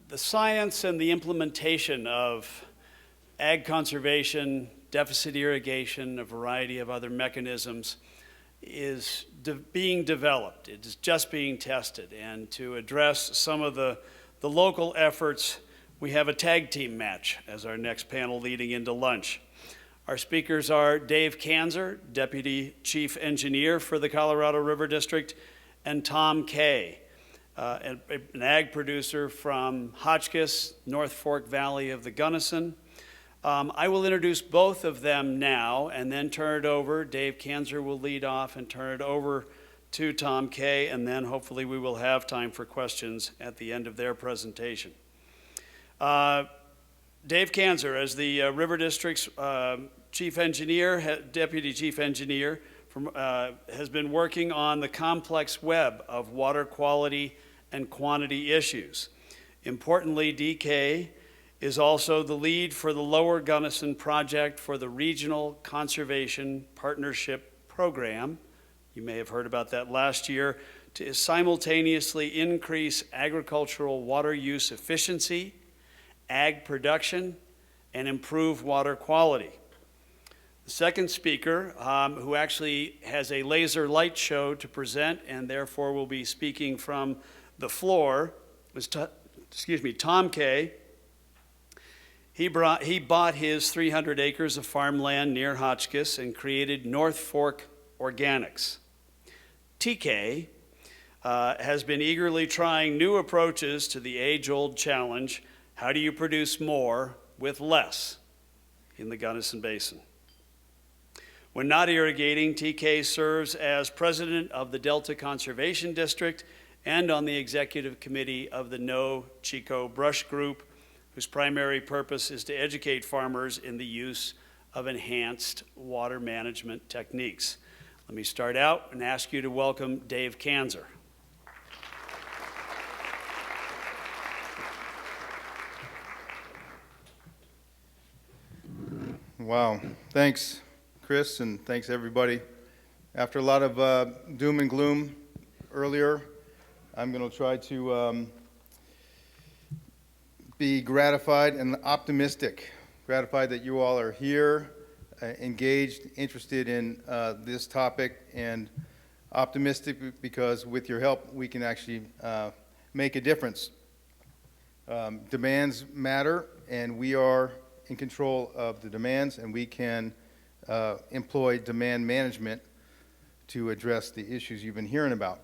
The science and the implementation of ag conservation, deficit irrigation, a variety of other mechanisms is being developed. It is just being tested. And to address some of the local efforts, we have a tag team match as our next panel leading into lunch. Our speakers are Dave Kanzer, Deputy Chief Engineer for the Colorado River District, and Tom Kay, an ag producer from Hotchkiss, North Fork Valley of the Gunnison. I will introduce both of them now and then turn it over. Dave Kanzer will lead off and turn it over to Tom Kay, and then hopefully we will have time for questions at the end of their presentation. Dave Kanzer, as the River District's Chief Engineer, Deputy Chief Engineer, has been working on the complex web of water quality and quantity issues. Importantly, DK is also the lead for the Lower Gunnison project for the Regional Conservation Partnership Program. You may have heard about that last year, to simultaneously increase agricultural water use efficiency, ag production, and improve water quality. The second speaker, who actually has a laser light show to present and therefore will be speaking from the floor, was Tom Kay. He bought his 300 acres of farmland near Hotchkiss and created North Fork Organics. TK has been eagerly trying new approaches to the age-old challenge, how do you produce more with less in the Gunnison Basin? When not irrigating, TK serves as president of the Delta Conservation District and on the executive committee of the No Chico Brush Group, whose primary purpose is to educate farmers in the use of enhanced water management techniques. Let me start out and ask you to welcome Dave Kanzer. Wow, thanks, Chris, and thanks everybody. After a lot of doom and gloom earlier, I'm going to try to be gratified and optimistic. Gratified that you all are here, engaged, interested in this topic, and optimistic because with your help we can actually make a difference. Demands matter, and we are in control of the demands, and we can employ demand management to address the issues you've been hearing about.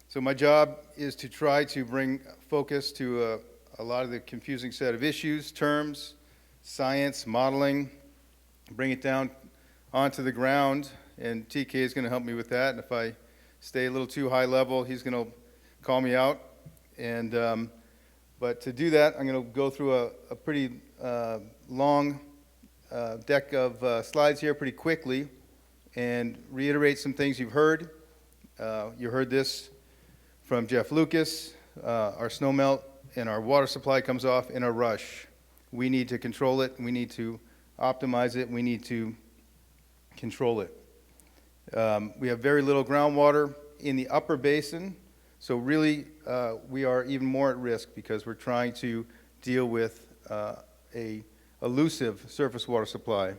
So my job is to try to bring focus to a lot of the confusing set of issues, terms, science, modeling, bring it down onto the ground, and TK is going to help me with that. And if I stay a little too high level, he's going to call me out. And but to do that, I'm going to go through a pretty long deck of slides here pretty quickly and reiterate some things you've heard. You heard this from Jeff Lucas. Our snowmelt and our water supply comes off in a rush. We need to control it. We need to optimize it. We need to control it. We have very little groundwater in the upper basin, so really we are even more at risk because we're trying to deal with a elusive surface water supply.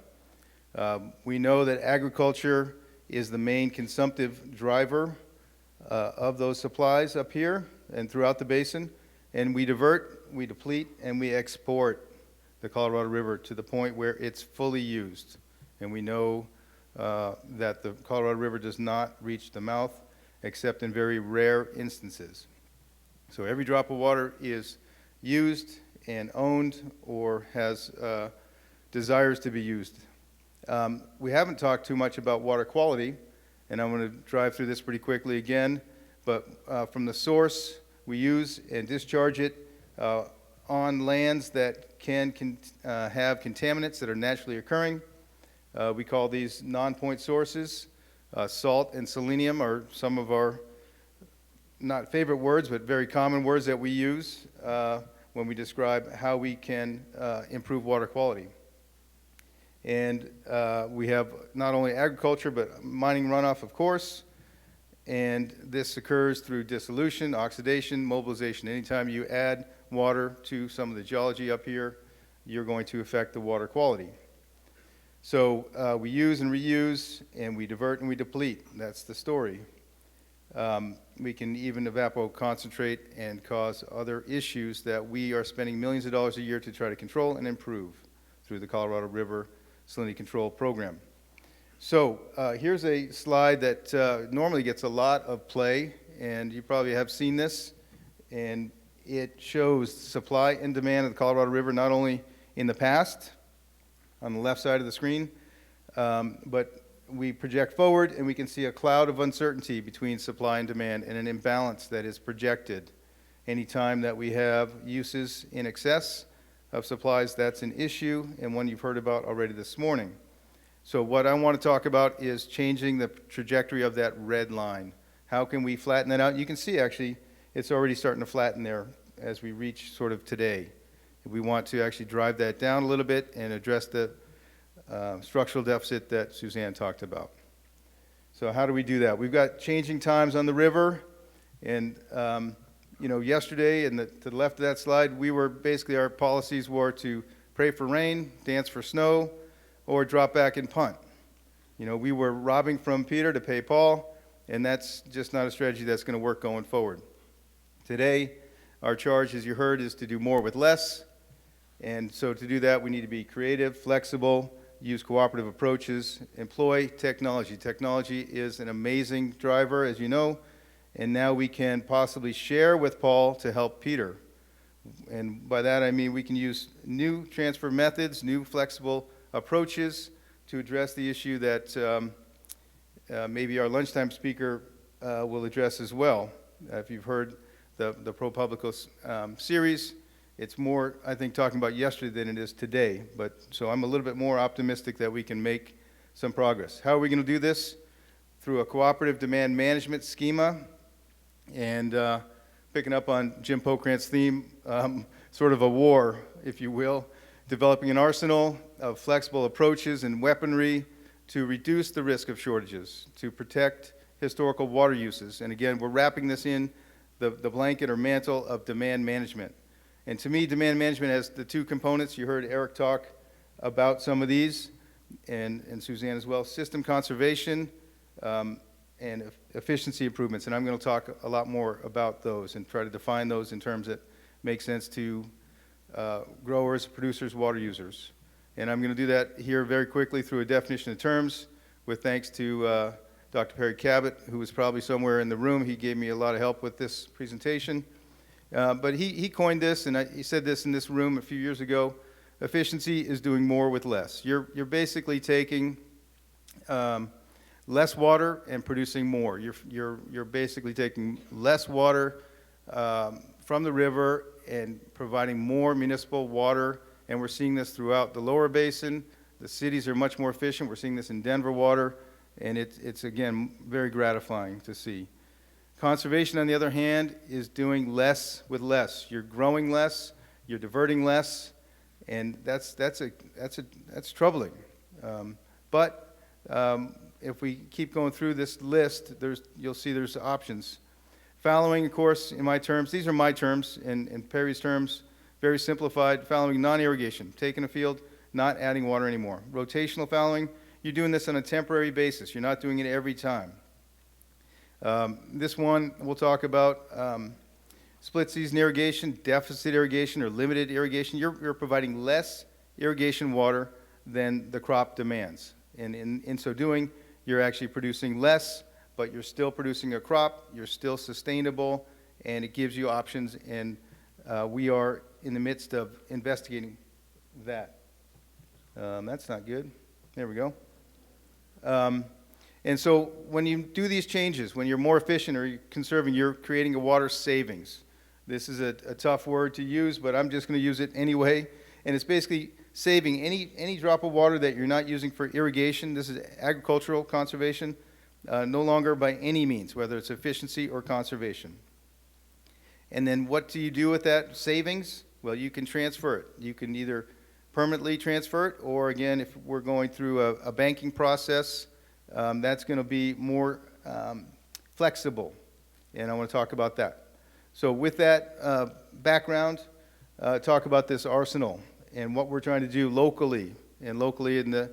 We know that agriculture is the main consumptive driver of those supplies up here and throughout the basin, and we divert, we deplete, and we export the Colorado River to the point where it's fully used. And we know that the Colorado River does not reach the mouth except in very rare instances. So every drop of water is used and owned or has desires to be used. We haven't talked too much about water quality, and I'm going to drive through this pretty quickly again, but from the source, we use and discharge it on lands that can have contaminants that are naturally occurring. We call these non-point sources. Salt and selenium are some of our not favorite words, but very common words that we use when we describe how we can improve water quality. And we have not only agriculture, but mining runoff, of course, and this occurs through dissolution, oxidation, mobilization. Anytime you add water to some of the geology up here, you're going to affect the water quality. So we use and reuse, and we divert and we deplete. That's the story. We can even evapoconcentrate and cause other issues that we are spending millions of dollars a year to try to control and improve through the Colorado River Salinity Control Program. So here's a slide that normally gets a lot of play, and you probably have seen this, and it shows supply and demand of the Colorado River not only in the past, on the left side of the screen, but we project forward and we can see a cloud of uncertainty between supply and demand and an imbalance that is projected. Anytime that we have uses in excess of supplies, that's an issue, and one you've heard about already this morning. So what I want to talk about is changing the trajectory of that red line. How can we flatten that out? You can see actually it's already starting to flatten there as we reach sort of today. We want to actually drive that down a little bit and address the structural deficit that Suzanne talked about. So how do we do that? We've got changing times on the river, and yesterday, and to the left of that slide, our policies were to pray for rain, dance for snow, or drop back and punt. We were robbing from Peter to pay Paul, and that's just not a strategy that's going to work going forward. Today, our charge, as you heard, is to do more with less. And so to do that, we need to be creative, flexible, use cooperative approaches, employ technology. Technology is an amazing driver, as you know, and now we can possibly share with Paul to help Peter. And by that I mean we can use new transfer methods, new flexible approaches to address the issue that maybe our lunchtime speaker will address as well. If you've heard the ProPublico series, it's more, I think, talking about yesterday than it is today. So I'm a little bit more optimistic that we can make some progress. How are we going to do this? Through a cooperative demand management schema, and picking up on Jim Pokrant's theme, sort of a war, if you will, developing an arsenal of flexible approaches and weaponry to reduce the risk of shortages, to protect historical water uses. And again, we're wrapping this in the blanket or mantle of demand management. And to me, demand management has the two components. You heard Eric talk about some of these, and Suzanne as well. System conservation and efficiency improvements. And I'm going to talk a lot more about those and try to define those in terms that make sense to growers, producers, water users. And I'm going to do that here very quickly through a definition of terms with thanks to Dr. Perry Cabot, who was probably somewhere in the room. He gave me a lot of help with this presentation. But he coined this, and he said this in this room a few years ago. Efficiency is doing more with less. You're basically taking less water and producing more. You're basically taking less water from the river and providing more municipal water, and we're seeing this throughout the Lower Basin. The cities are much more efficient. We're seeing this in Denver water, and it's again very gratifying to see. Conservation, on the other hand, is doing less with less. You're growing less, you're diverting less, and that's troubling. But if we keep going through this list, you'll see there's options. Fallowing, of course, in my terms, these are my terms, and Perry's terms, very simplified. Fallowing, non-irrigation, taking a field, not adding water anymore. Rotational fallowing, you're doing this on a temporary basis. You're not doing it every time. This one we'll talk about split season irrigation, deficit irrigation, or limited irrigation. You're providing less irrigation water than the crop demands. And in so doing, you're actually producing less, but you're still producing a crop, you're still sustainable, and it gives you options, and we are in the midst of investigating that. That's not good. There we go. And so when you do these changes, when you're more efficient or you're conserving, you're creating a water savings. This is a tough word to use, but I'm just going to use it anyway. And it's basically saving any drop of water that you're not using for irrigation. This is agricultural conservation, no longer by any means, whether it's efficiency or conservation. And then what do you do with that savings? Well, you can transfer it. You can either permanently transfer it, or again, if we're going through a banking process, that's going to be more flexible, and I want to talk about that. So with that background, talk about this arsenal and what we're trying to do locally in the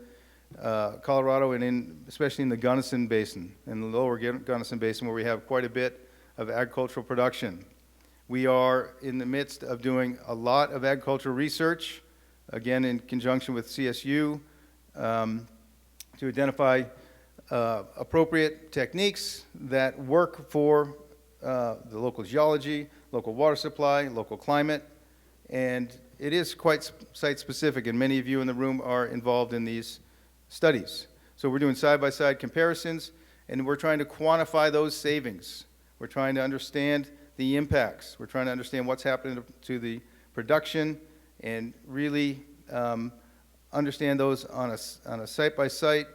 Colorado and especially in the Gunnison Basin, in the lower Gunnison Basin, where we have quite a bit of agricultural production. We are in the midst of doing a lot of agricultural research, again in conjunction with CSU, to identify appropriate techniques that work for the local geology, local water supply, local climate, and it is quite site-specific, and many of you in the room are involved in these studies. So we're doing side-by-side comparisons, and we're trying to quantify those savings. We're trying to understand the impacts. We're trying to understand what's happening to the production and really understand those on a site-by-site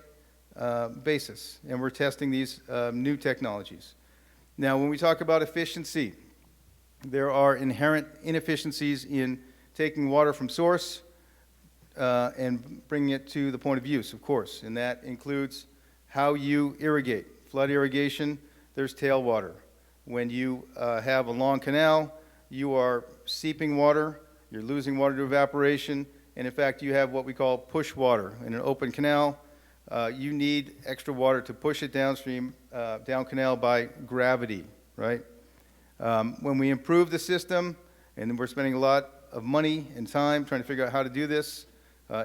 basis. And we're testing these new technologies. Now, when we talk about efficiency, there are inherent inefficiencies in taking water from source and bringing it to the point of use, of course. And that includes how you irrigate. Flood irrigation, there's tailwater. When you have a long canal, you are seeping water, you're losing water to evaporation, and in fact, you have what we call push water. In an open canal, you need extra water to push it downstream, down canal by gravity, right? When we improve the system, and we're spending a lot of money and time trying to figure out how to do this,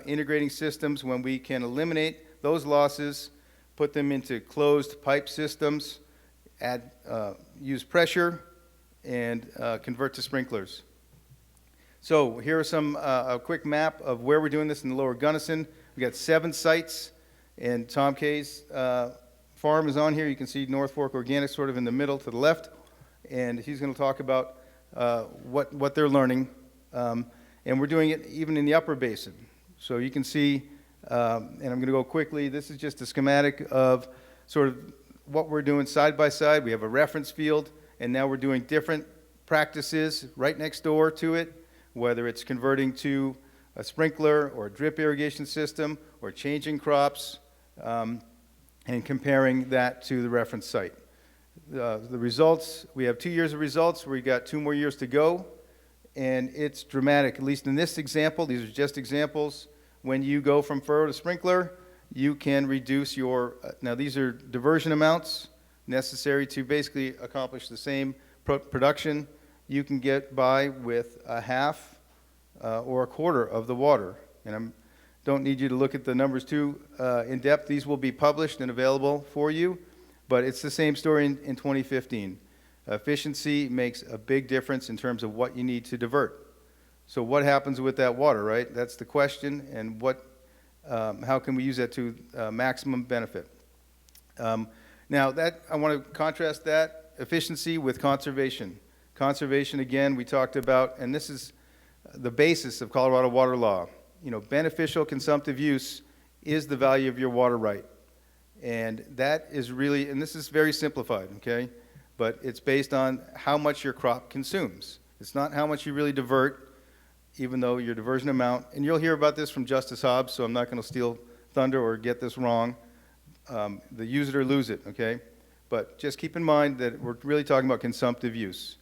integrating systems, when we can eliminate those losses, put them into closed pipe systems, use pressure, and convert to sprinklers. So here are a quick map of where we're doing this in the Lower Gunnison. We got 7 sites, and Tom Kay's farm is on here. You can see North Fork Organics sort of in the middle to the left, and he's going to talk about what they're learning. And we're doing it even in the Upper Basin. So you can see, and I'm going to go quickly, this is just a schematic of sort of what we're doing side by side. We have a reference field, and now we're doing different practices right next door to it, whether it's converting to a sprinkler or a drip irrigation system or changing crops, and comparing that to the reference site. The results, we have 2 years of results. We got 2 more years to go, and it's dramatic. At least in this example, these are just examples. When you go from furrow to sprinkler, you can reduce your, now these are diversion amounts necessary to basically accomplish the same production. You can get by with a half or a quarter of the water. And I don't need you to look at the numbers too in depth. These will be published and available for you, but it's the same story in 2015. Efficiency makes a big difference in terms of what you need to divert. So what happens with that water, right? That's the question, and how can we use that to maximum benefit? Now, I want to contrast that efficiency with conservation. Conservation, again, we talked about, and this is the basis of Colorado water law. You know, beneficial consumptive use is the value of your water right. And that is really, and this is very simplified, okay? But it's based on how much your crop consumes. It's not how much you really divert, even though your diversion amount, and you'll hear about this from Justice Hobbs, so I'm not going to steal thunder or get this wrong. The use it or lose it, okay? But just keep in mind that we're really talking about consumptive use.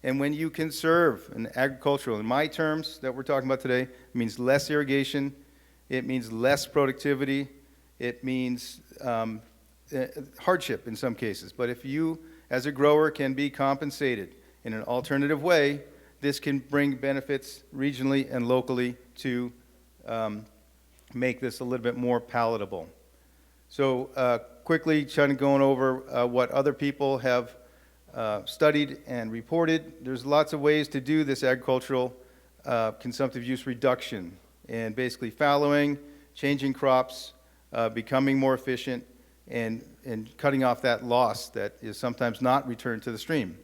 And when you conserve in agricultural, in my terms that we're talking about today, it means less irrigation, it means less productivity, it means hardship in some cases. But if you, as a grower, can be compensated in an alternative way, this can bring benefits regionally and locally to make this a little bit more palatable. So quickly, kind of going over what other people have studied and reported. There's lots of ways to do this agricultural consumptive use reduction, and basically fallowing, changing crops, becoming more efficient, and cutting off that loss that is sometimes not returned to the stream.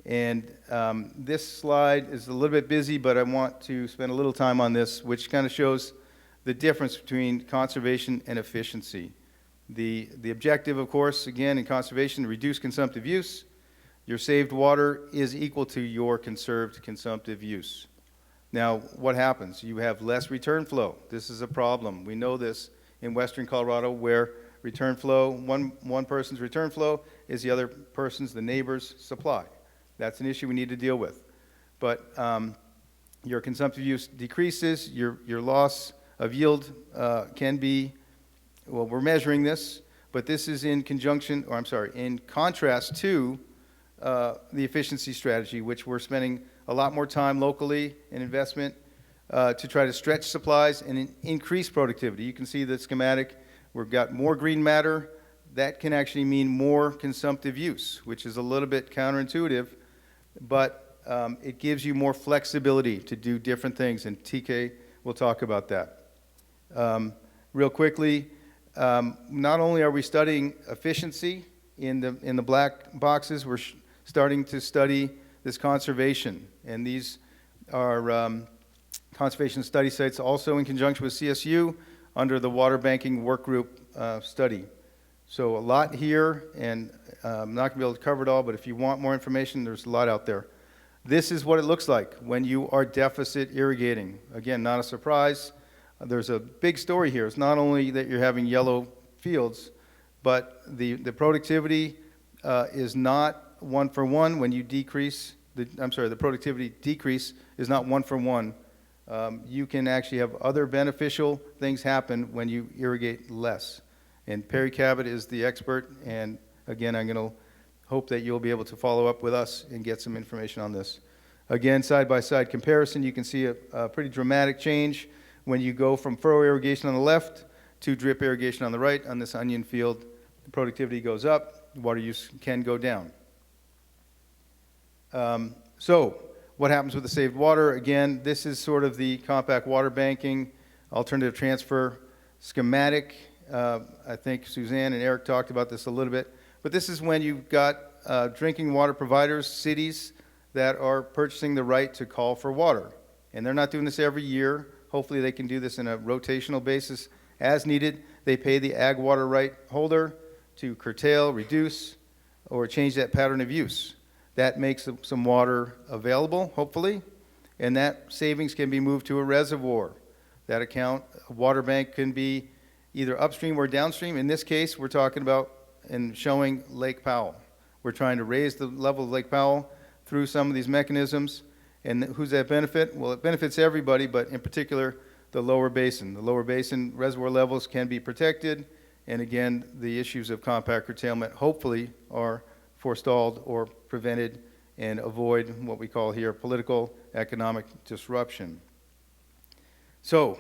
And this slide is a little bit busy, but I want to spend a little time on this, which kind of shows the difference between conservation and efficiency. The objective, of course, again, in conservation, reduce consumptive use. Your saved water is equal to your conserved consumptive use. Now, what happens? You have less return flow. This is a problem. We know this in western Colorado, where return flow, one person's return flow is the other person's, the neighbor's supply. That's an issue we need to deal with. But your consumptive use decreases, your loss of yield can be, well, we're measuring this, but this is in conjunction, or I'm sorry, in contrast to the efficiency strategy, which we're spending a lot more time locally in investment to try to stretch supplies and increase productivity. You can see the schematic. We've got more green matter. That can actually mean more consumptive use, which is a little bit counterintuitive, but it gives you more flexibility to do different things, and TK will talk about that. Real quickly, not only are we studying efficiency in the black boxes, we're starting to study this conservation, and these are conservation study sites also in conjunction with CSU under the water banking work group study. So a lot here, and I'm not going to be able to cover it all, but if you want more information, there's a lot out there. This is what it looks like when you are deficit irrigating. Again, not a surprise. There's a big story here. It's not only that you're having yellow fields, but the productivity is not one for one when you decrease. The productivity decrease is not one for one. You can actually have other beneficial things happen when you irrigate less. And Perry Cabot is the expert, and again, I'm going to hope that you'll be able to follow up with us and get some information on this. Again, side-by-side comparison, you can see a pretty dramatic change when you go from furrow irrigation on the left to drip irrigation on the right. On this onion field, the productivity goes up, water use can go down. So what happens with the saved water? Again, this is sort of the compact water banking, alternative transfer schematic. I think Suzanne and Eric talked about this a little bit, but this is when you've got drinking water providers, cities that are purchasing the right to call for water. And they're not doing this every year. Hopefully they can do this in a rotational basis as needed. They pay the ag water right holder to curtail, reduce, or change that pattern of use. That makes some water available, hopefully, and that savings can be moved to a reservoir. That account, a water bank can be either upstream or downstream. In this case, we're talking about and showing Lake Powell. We're trying to raise the level of Lake Powell through some of these mechanisms. And who's that benefit? Well, it benefits everybody, but in particular, the lower basin. The lower basin reservoir levels can be protected, and again, the issues of compact curtailment hopefully are forestalled or prevented and avoid what we call here political economic disruption. So,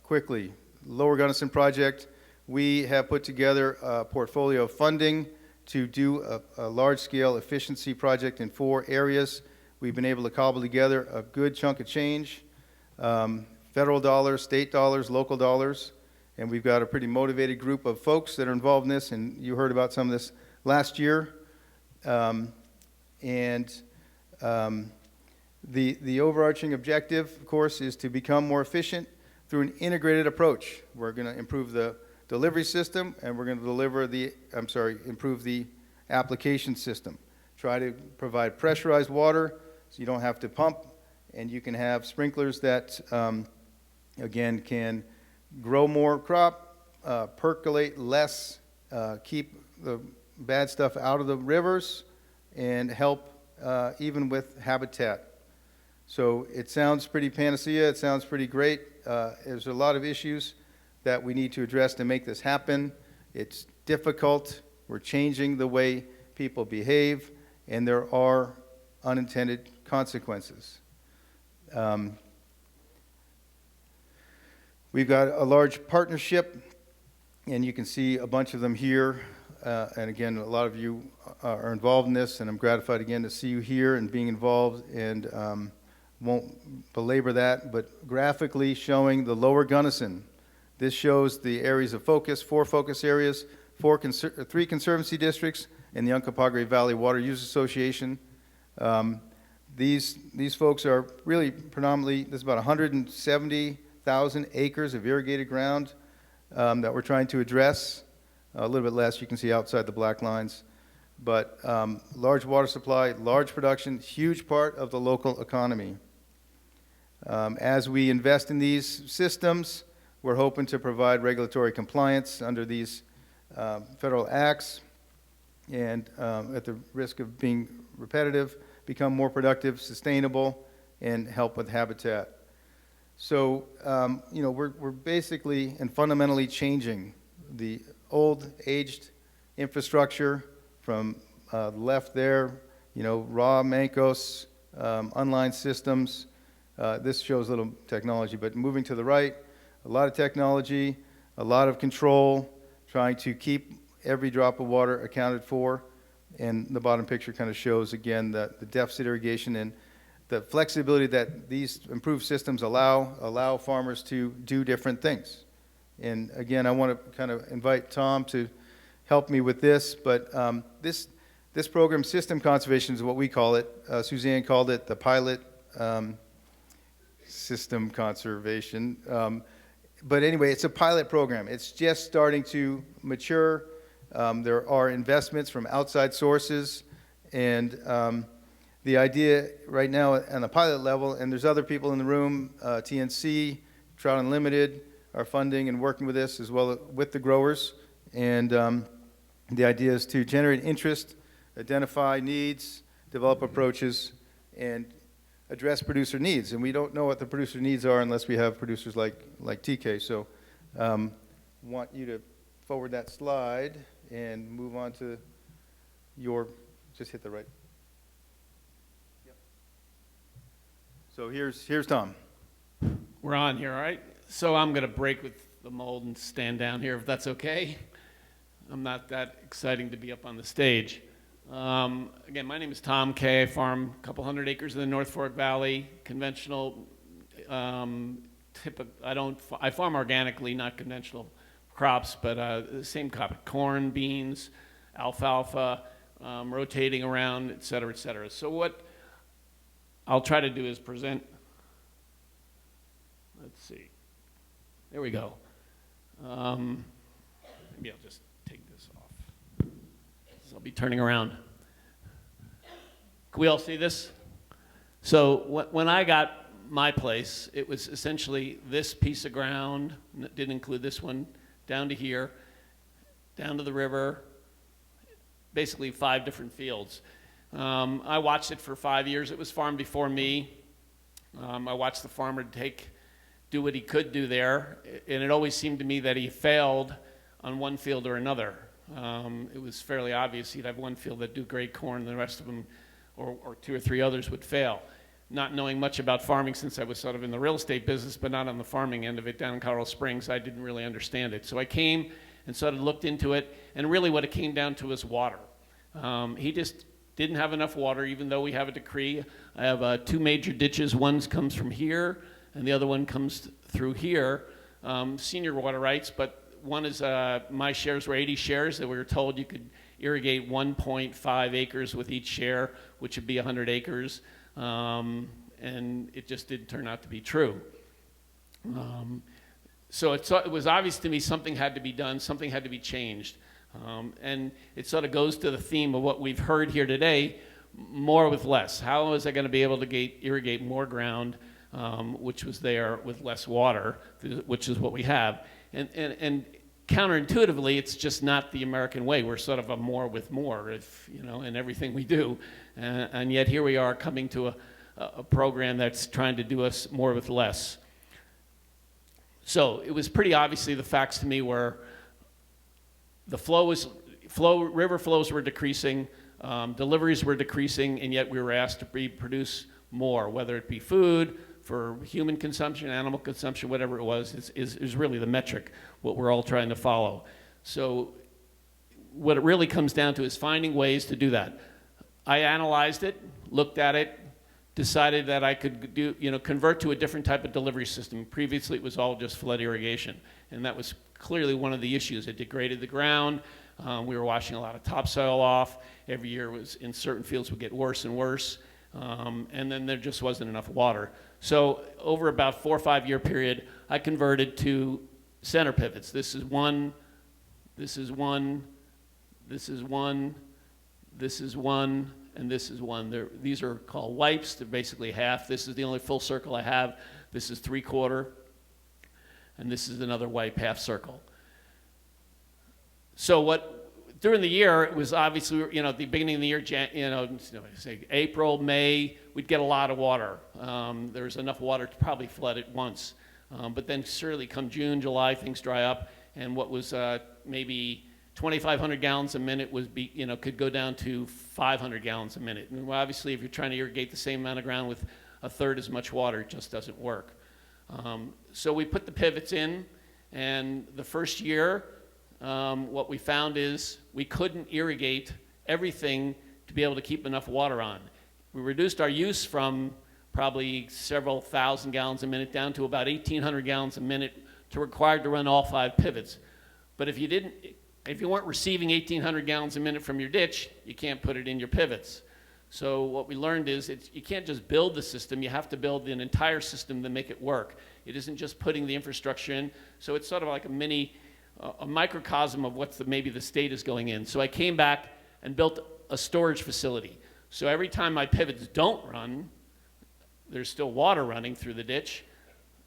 quickly, Lower Gunnison project, we have put together a portfolio of funding to do a large-scale efficiency project in 4 areas. We've been able to cobble together a good chunk of change, federal dollars, state dollars, local dollars, and we've got a pretty motivated group of folks that are involved in this, and you heard about some of this last year. The overarching objective, of course, is to become more efficient through an integrated approach. We're going to improve the delivery system, and we're going to improve the application system. Try to provide pressurized water so you don't have to pump, and you can have sprinklers that, again, can grow more crop, percolate less, keep the bad stuff out of the rivers, and help even with habitat. So it sounds pretty panacea, it sounds pretty great. There's a lot of issues that we need to address to make this happen. It's difficult. We're changing the way people behave, and there are unintended consequences. We've got a large partnership, and you can see a bunch of them here. And again, a lot of you are involved in this, and I'm gratified again to see you here and being involved, and won't belabor that, but graphically showing the Lower Gunnison. This shows the areas of focus, 4 focus areas, 3 Conservancy districts, and the Uncompahgre Valley Water Use Association. These folks are really predominantly, there's about 170,000 acres of irrigated ground that we're trying to address. A little bit less, you can see outside the black lines. But large water supply, large production, huge part of the local economy. As we invest in these systems, we're hoping to provide regulatory compliance under these federal acts, and at the risk of being repetitive, become more productive, sustainable, and help with habitat. So, we're basically and fundamentally changing the old, aged infrastructure from the left there, raw mancos, unlined systems. This shows a little technology, but moving to the right, a lot of technology, a lot of control, trying to keep every drop of water accounted for. And the bottom picture kind of shows, again, the deficit irrigation and the flexibility that these improved systems allow farmers to do different things. And again, I want to kind of invite Tom to help me with this, but this program, system conservation is what we call it. Suzanne called it the pilot system conservation. But anyway, it's a pilot program. It's just starting to mature. There are investments from outside sources, and the idea right now on the pilot level, and there's other people in the room, TNC, Trout Unlimited, are funding and working with this as well with the growers. And the idea is to generate interest, identify needs, develop approaches, and address producer needs. And we don't know what the producer needs are unless we have producers like TK. So want you to forward that slide and move on to just hit the right. Yep. So here's Tom. We're on here, all right? So I'm going to break with the mold and stand down here, if that's okay. I'm not that exciting to be up on the stage. Again, my name is Tom Kay. I farm a couple hundred acres in the North Fork Valley, conventional. I farm organically, not conventional crops, but the same crop: corn, beans, alfalfa, rotating around, et cetera, et cetera. So what I'll try to do is present. Let's see. There we go. Maybe I'll just take this off. So I'll be turning around. Can we all see this? So when I got my place, it was essentially this piece of ground, didn't include this one, down to here, down to the river, basically 5 different fields. I watched it for 5 years. It was farmed before me. I watched the farmer do what he could do there, and it always seemed to me that he failed on one field or another. It was fairly obvious he'd have one field that do great corn, and the rest of them, or 2 or 3 others, would fail. Not knowing much about farming, since I was sort of in the real estate business, but not on the farming end of it down in Colorado Springs, I didn't really understand it. So I came and sort of looked into it, and really what it came down to was water. He just didn't have enough water, even though we have a decree. I have 2 major ditches. One comes from here, and the other one comes through here. Senior water rights, but one is my shares were 80 shares that we were told you could irrigate 1.5 acres with each share, which would be 100 acres. And it just didn't turn out to be true. So it was obvious to me something had to be done, something had to be changed. And it sort of goes to the theme of what we've heard here today, more with less. How is I going to be able to irrigate more ground, which was there, with less water, which is what we have. And counterintuitively, it's just not the American way. We're sort of a more with more, in everything we do. And yet here we are coming to a program that's trying to do us more with less. So it was pretty obviously the facts to me were the river flows were decreasing, deliveries were decreasing, and yet we were asked to produce more, whether it be food, for human consumption, animal consumption, whatever it was, is really the metric, what we're all trying to follow. So what it really comes down to is finding ways to do that. I analyzed it, looked at it, decided that I could convert to a different type of delivery system. Previously, it was all just flood irrigation, and that was clearly one of the issues. It degraded the ground. We were washing a lot of topsoil off. Every year in certain fields would get worse and worse, and then there just wasn't enough water. So over about 4 or 5 year period, I converted to center pivots. This is one, this is one, this is one, this is one, and this is one. These are called wipes. They're basically half. This is the only full circle I have. This is 3/4, and this is another wipe, half circle. So what during the year, it was obviously, at the beginning of the year, say April, May, we'd get a lot of water. There was enough water to probably flood it once. But then certainly come June, July, things dry up, and what was maybe 2,500 gallons a minute could go down to 500 gallons a minute. And obviously, if you're trying to irrigate the same amount of ground with a third as much water, it just doesn't work. So we put the pivots in, and the first year, what we found is we couldn't irrigate everything to be able to keep enough water on. We reduced our use from probably several thousand gallons a minute down to about 1,800 gallons a minute to required to run all 5 pivots. But if you weren't receiving 1,800 gallons a minute from your ditch, you can't put it in your pivots. So what we learned is you can't just build the system, you have to build an entire system to make it work. It isn't just putting the infrastructure in, so it's sort of like a microcosm of what maybe the state is going in. So I came back and built a storage facility. So every time my pivots don't run, there's still water running through the ditch.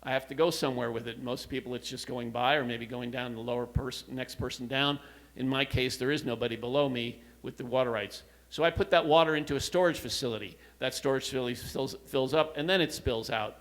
I have to go somewhere with it. Most people, it's just going by or maybe going down the next person down. In my case, there is nobody below me with the water rights. So I put that water into a storage facility. That storage facility fills up, and then it spills out.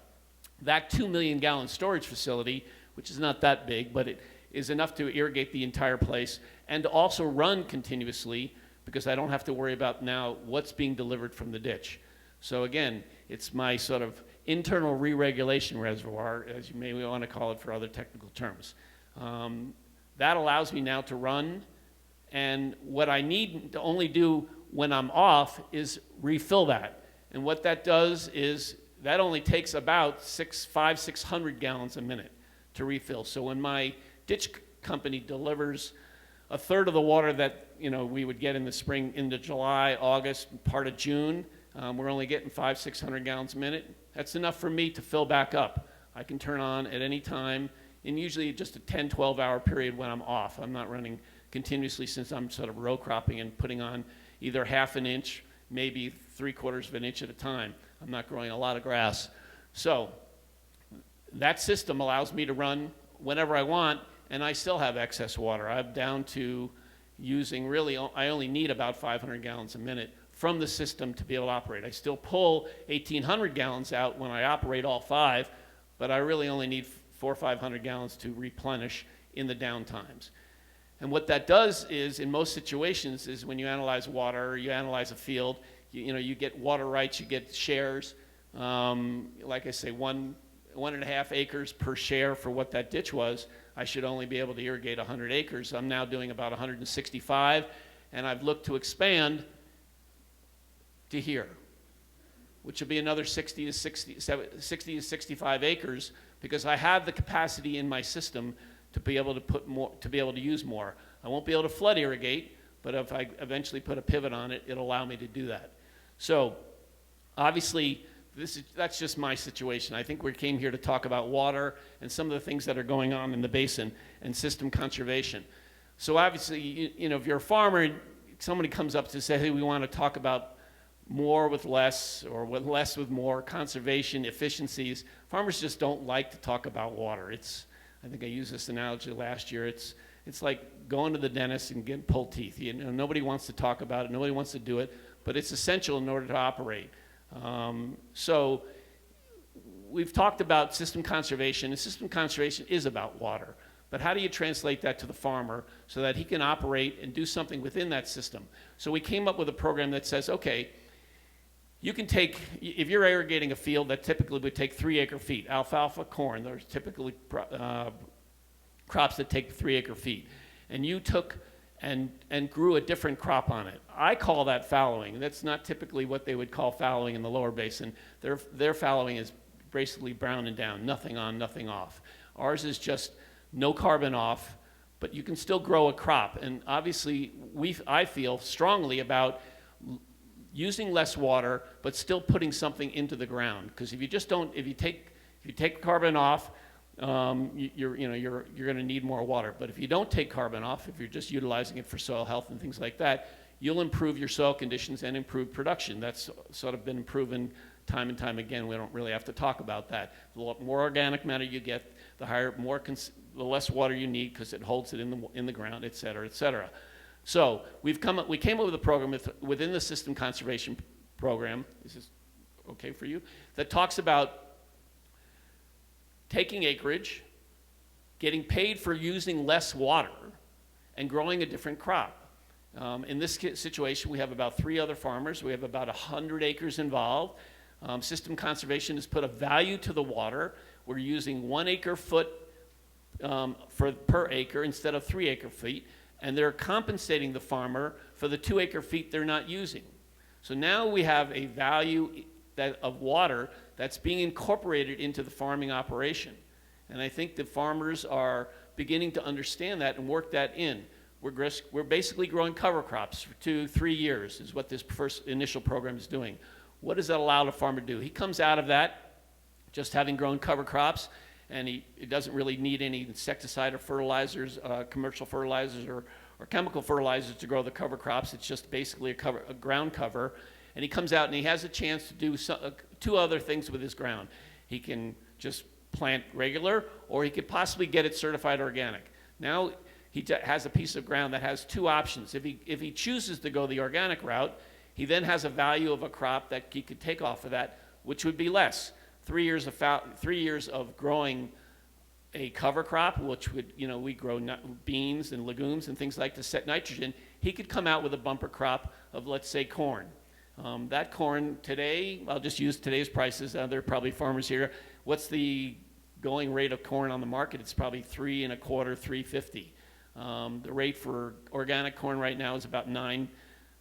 That 2 million gallon storage facility, which is not that big, but it is enough to irrigate the entire place and to also run continuously, because I don't have to worry about now what's being delivered from the ditch. So again, it's my sort of internal re-regulation reservoir, as you may want to call it for other technical terms. That allows me now to run, and what I need to only do when I'm off is refill that. And what that does is that only takes about 600 gallons a minute to refill. So when my ditch company delivers a third of the water that we would get in the spring into July, August, part of June, we're only getting 500-600 gallons a minute. That's enough for me to fill back up. I can turn on at any time, and usually just a 10-12 hour period when I'm off. I'm not running continuously, since I'm sort of row cropping and putting on either half an inch, maybe 3/4 of an inch at a time. I'm not growing a lot of grass. So that system allows me to run whenever I want, and I still have excess water. I'm down to using I only need about 500 gallons a minute from the system to be able to operate. I still pull 1,800 gallons out when I operate all 5, but I really only need 400 or 500 gallons to replenish in the down times. And what that does is, in most situations, is when you analyze water, or you analyze a field, you get water rights, you get shares. Like I say, 1.5 acres per share for what that ditch was. I should only be able to irrigate 100 acres. I'm now doing about 165, and I've looked to expand to here, which will be another 60 to 65 acres, because I have the capacity in my system to be able to put more, to be able to use more. I won't be able to flood irrigate, but if I eventually put a pivot on it, it'll allow me to do that. So obviously, that's just my situation. I think we came here to talk about water and some of the things that are going on in the basin and system conservation. So obviously, if you're a farmer and somebody comes up to say, hey, we want to talk about more with less, or with less with more, conservation, efficiencies, farmers just don't like to talk about water. I think I used this analogy last year. It's like going to the dentist and getting pulled teeth. Nobody wants to talk about it. Nobody wants to do it, but it's essential in order to operate. So we've talked about system conservation, and system conservation is about water. But how do you translate that to the farmer so that he can operate and do something within that system? So we came up with a program that says, okay, you can take, if you're irrigating a field that typically would take 3 acre-feet, alfalfa, corn, there's typically crops that take 3 acre-feet, and you took and grew a different crop on it. I call that fallowing. That's not typically what they would call fallowing in the lower basin. Their fallowing is basically brown and down, nothing on, nothing off. Ours is just no carbon off, but you can still grow a crop. And obviously, I feel strongly about using less water, but still putting something into the ground. Because if you just don't, if you take carbon off, you're going to need more water. But if you don't take carbon off, if you're just utilizing it for soil health and things like that, you'll improve your soil conditions and improve production. That's sort of been proven time and time again. We don't really have to talk about that. The more organic matter you get, the less water you need, because it holds it in the ground, et cetera, et cetera. So we came up with a program within the system conservation program. Is this okay for you? That talks about taking acreage, getting paid for using less water, and growing a different crop. In this situation, we have about 3 other farmers. We have about 100 acres involved. System conservation has put a value to the water. We're using 1 acre-foot per acre instead of 3 acre-feet, and they're compensating the farmer for the 2 acre-feet they're not using. So now we have a value of water that's being incorporated into the farming operation. And I think the farmers are beginning to understand that and work that in. We're basically growing cover crops for 2-3 years is what this first initial program is doing. What does that allow the farmer to do? He comes out of that just having grown cover crops, and he doesn't really need any insecticide or fertilizers, commercial fertilizers or chemical fertilizers to grow the cover crops. It's just basically a ground cover. And he comes out and he has a chance to do 2 other things with his ground. He can just plant regular, or he could possibly get it certified organic. Now he has a piece of ground that has 2 options. If he chooses to go the organic route, he then has a value of a crop that he could take off of that, which would be less. 3 years of growing a cover crop, which would, we grow beans and legumes and things like to set nitrogen. He could come out with a bumper crop of, let's say, corn. That corn today, I'll just use today's prices. There are probably farmers here. What's the going rate of corn on the market? It's probably $3.25, $3.50. The rate for organic corn right now is about $9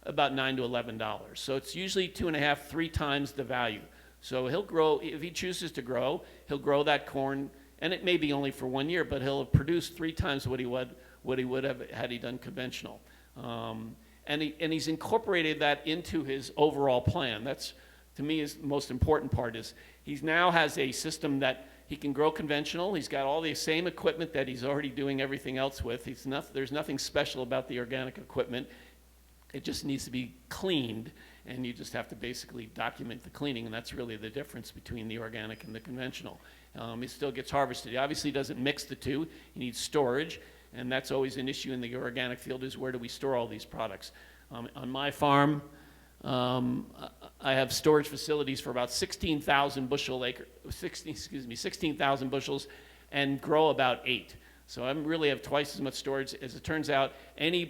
to $11. So it's usually 2.5, 3 times the value. So he'll grow, if he chooses to grow, he'll grow that corn, and it may be only for 1 year, but he'll produce 3 times what he would have had he done conventional. And he's incorporated that into his overall plan. That's, to me, is the most important part. Is he now has a system that he can grow conventional. He's got all the same equipment that he's already doing everything else with. There's nothing special about the organic equipment. It just needs to be cleaned, and you just have to basically document the cleaning, and that's really the difference between the organic and the conventional. It still gets harvested. He obviously doesn't mix the 2. He needs storage. And that's always an issue in the organic field, is where do we store all these products? On my farm, I have storage facilities for about 16,000 bushels and grow about 8. So I really have twice as much storage. As it turns out,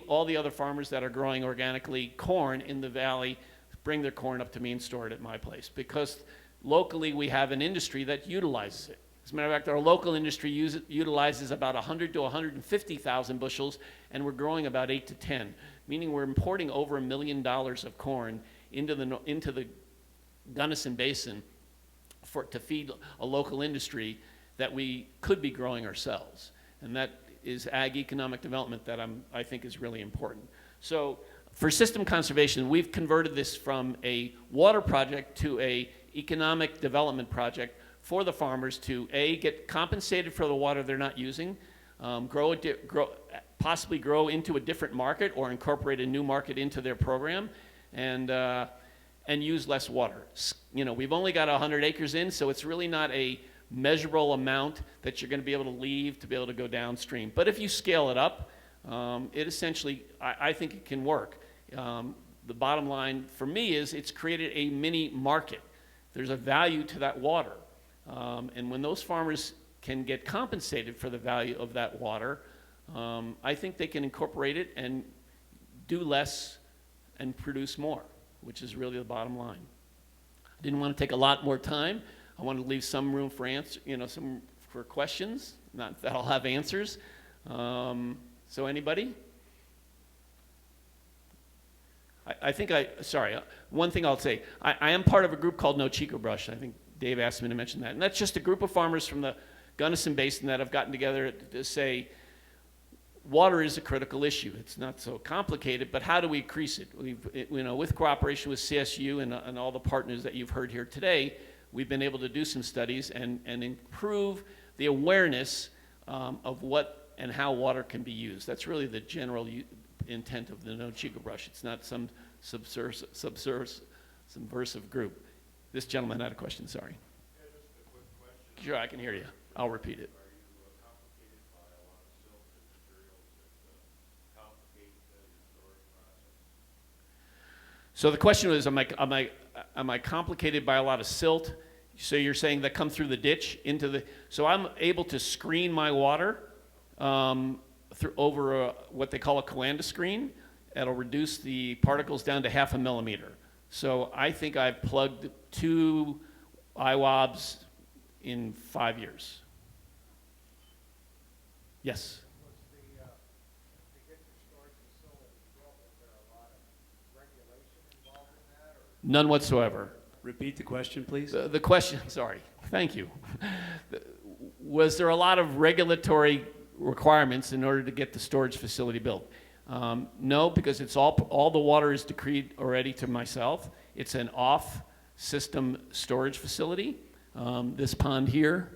all the other farmers that are growing organically corn in the valley bring their corn up to me and store it at my place, because locally we have an industry that utilizes it. As a matter of fact, our local industry utilizes about 100 to 150,000 bushels, and we're growing about 8 to 10, meaning we're importing over $1 million of corn into the Gunnison Basin to feed a local industry that we could be growing ourselves. And that is ag economic development that I think is really important. So for system conservation, we've converted this from a water project to a economic development project for the farmers to get compensated for the water they're not using, possibly grow into a different market or incorporate a new market into their program, and use less water. We've only got 100 acres in, so it's really not a measurable amount that you're going to be able to leave to be able to go downstream. But if you scale it up, it essentially, I think it can work. The bottom line for me is it's created a mini market. There's a value to that water. And when those farmers can get compensated for the value of that water, I think they can incorporate it and do less and produce more, which is really the bottom line. I didn't want to take a lot more time. I wanted to leave some room for for questions. Not that I'll have answers. So anybody? One thing I'll say, I am part of a group called No Chico Brush. I think Dave asked me to mention that. And that's just a group of farmers from the Gunnison Basin that have gotten together to say, water is a critical issue. It's not so complicated, but how do we increase it? With cooperation with CSU and all the partners that you've heard here today, we've been able to do some studies and improve the awareness of what and how water can be used. That's really the general intent of the No Chico Brush. It's not some subversive group. This gentleman had a question, sorry. Yeah, just a quick question. Sure, I can hear you. I'll repeat it. Are you complicated by a lot of silt and materials that complicate your So the question was, am I complicated by a lot of silt? So you're saying that come through the ditch into the, so I'm able to screen my water through over what they call a Coanda screen. It'll reduce the particles down to 0.5 millimeter. So I think I've plugged 2 IWABs in 5 years. Yes? To get your storage facility built, is there a lot of regulation involved in that, or? None whatsoever. Repeat the question, please. The question, sorry, thank you. Was there a lot of regulatory requirements in order to get the storage facility built? No, because it's all the water is decreed already to myself. It's an off-system storage facility. This pond here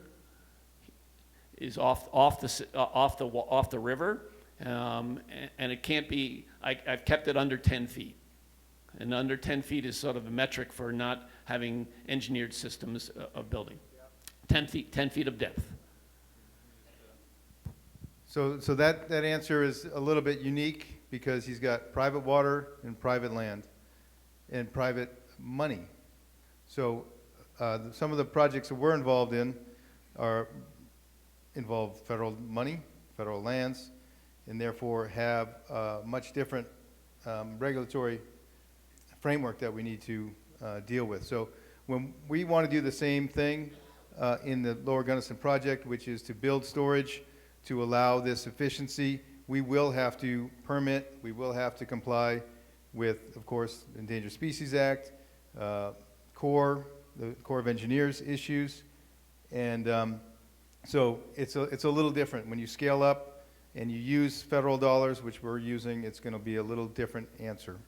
is off the river, and it can't be. I've kept it under 10 feet, and under 10 feet is sort of a metric for not having engineered systems of building. 10 feet of depth. So that answer is a little bit unique because he's got private water and private land and private money. So some of the projects that we're involved in involve federal money, federal lands, and therefore have a much different regulatory framework that we need to deal with. So when we want to do the same thing in the Lower Gunnison project, which is to build storage to allow this efficiency, we will have to permit, we will have to comply with, of course, Endangered Species Act, the Corps of Engineers issues, and so it's a little different. When you scale up and you use federal dollars, which we're using, it's going to be a little different answer.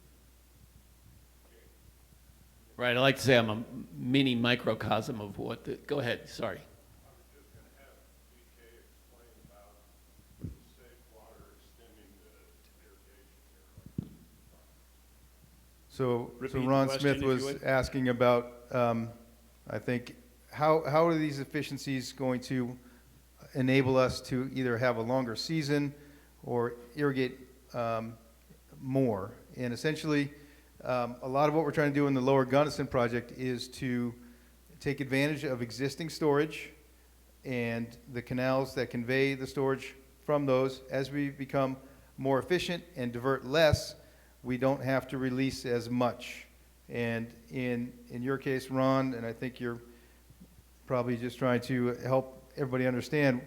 Right, I like to say I'm a mini microcosm of what the, go ahead, sorry. I was just going to have DK explain about the safe water extending to irrigation here. So Repeat the Ron question, Smith if you was would. asking about, I think, how are these efficiencies going to enable us to either have a longer season or irrigate more? And essentially, a lot of what we're trying to do in the Lower Gunnison project is to take advantage of existing storage and the canals that convey the storage from those. As we become more efficient and divert less, we don't have to release as much. And in your case, Ron, and I think you're probably just trying to help everybody understand,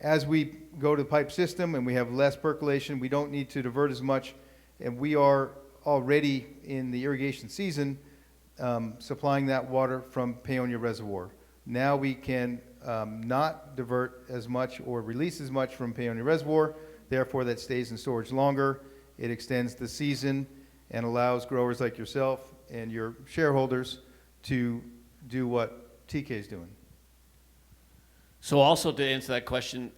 as we go to the pipe system and we have less percolation, we don't need to divert as much, and we are already in the irrigation season supplying that water from Paonia Reservoir. Now we can not divert as much or release as much from Paonia Reservoir, therefore that stays in storage longer. It extends the season and allows growers like yourself and your shareholders to do what TK is doing. So also to answer that question,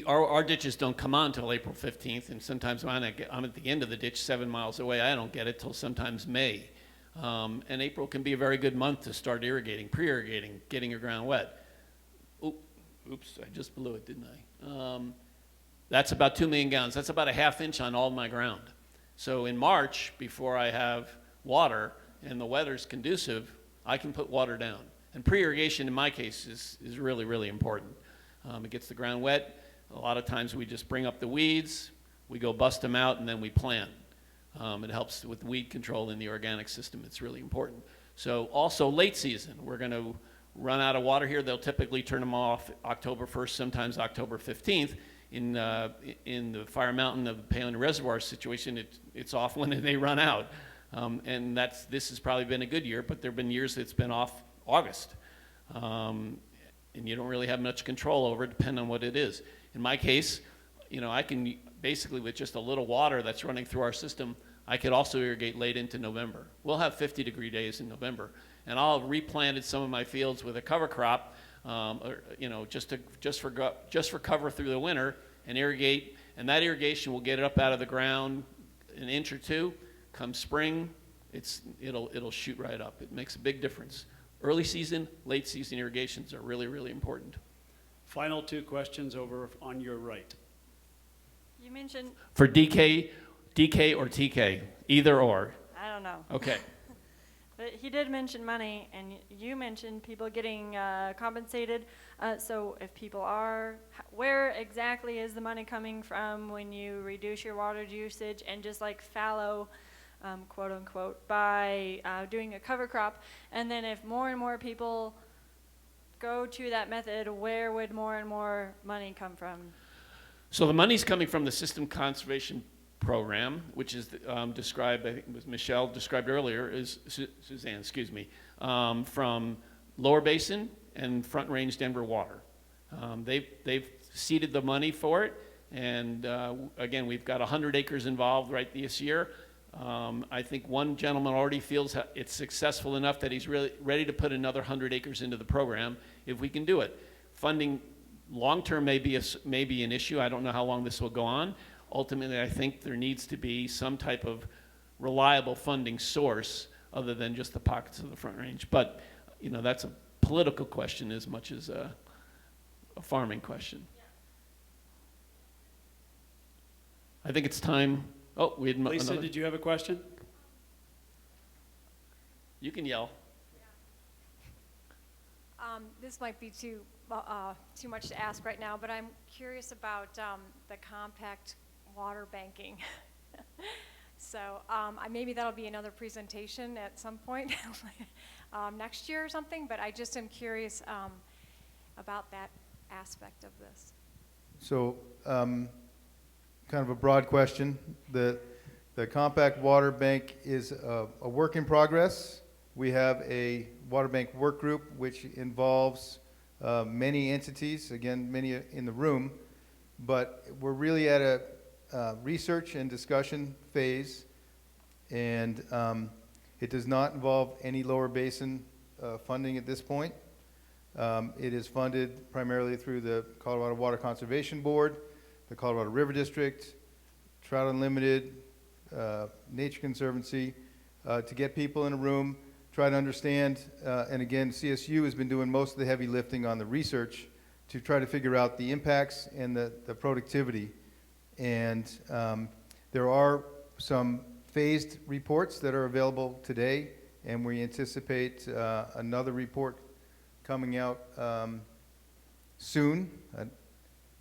our ditches don't come on until April 15th, and sometimes when I'm at the end of the ditch 7 miles away, I don't get it till sometimes May. And April can be a very good month to start irrigating, pre-irrigating, getting your ground wet. Oops, I just blew it, didn't I? That's about 2 million gallons. That's about a ½ inch on all my ground. So in March, before I have water and the weather's conducive, I can put water down. And pre-irrigation in my case is really, really important. It gets the ground wet. A lot of times we just bring up the weeds, we go bust them out, and then we plant. It helps with weed control in the organic system. It's really important. So also late season, we're going to run out of water here. They'll typically turn them off October 1st, sometimes October 15th. In the Fire Mountain of the Paonia Reservoir situation, it's off when they run out. And this has probably been a good year, but there have been years it's been off August. And you don't really have much control over it, depending on what it is. In my case, I can basically, with just a little water that's running through our system, I could also irrigate late into November. We'll have 50-degree days in November, and I'll have replanted some of my fields with a cover crop, just for cover through the winter, and irrigate. And that irrigation will get it up out of the ground an inch or two. Come spring, it'll shoot right up. It makes a big difference. Early season, late season irrigations are really, really important. Final 2 questions over on your right. You mentioned, For DK or TK, either or. I don't know. Okay. But he did mention money, and you mentioned people getting compensated. So if people are, where exactly is the money coming from when you reduce your water usage and just like fallow, quote unquote, by doing a cover crop? And then if more and more people go to that method, where would more and more money come from? So the money's coming from the System Conservation Program, which is described, I think it was Michelle described earlier, is Suzanne, excuse me, from Lower Basin and Front Range Denver Water. They've seeded the money for it, and again, we've got 100 acres involved right this year. I think one gentleman already feels it's successful enough that he's really ready to put another 100 acres into the program if we can do it. Funding long-term may be an issue. I don't know how long this will go on. Ultimately, I think there needs to be some type of reliable funding source other than just the pockets of the Front Range. But, you know, that's a political question as much as a farming question. I think it's time. Oh, we had Lisa, another. did you have a question? You can yell. This might be too much to ask right now, but I'm curious about the compact water banking. So maybe that'll be another presentation at some point next year or something, but I just am curious about that aspect of this. So, kind of a broad question. The compact water bank is a work in progress. We have a water bank work group which involves many entities, again, many in the room, but we're really at a research and discussion phase, and it does not involve any lower basin funding at this point. It is funded primarily through the Colorado Water Conservation Board, the Colorado River District, Trout Unlimited, Nature Conservancy, to get people in a room, try to understand, and again, CSU has been doing most of the heavy lifting on the research to try to figure out the impacts and the productivity. And there are some phased reports that are available today, and we anticipate another report coming out soon.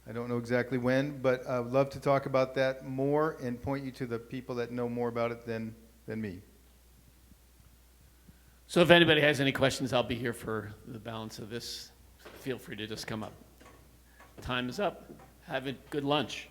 I don't know exactly when, but I would love to talk about that more and point you to the people that know more about it than me. So if anybody has any questions, I'll be here for the balance of this. Feel free to just come up. Time is up. Have a good lunch.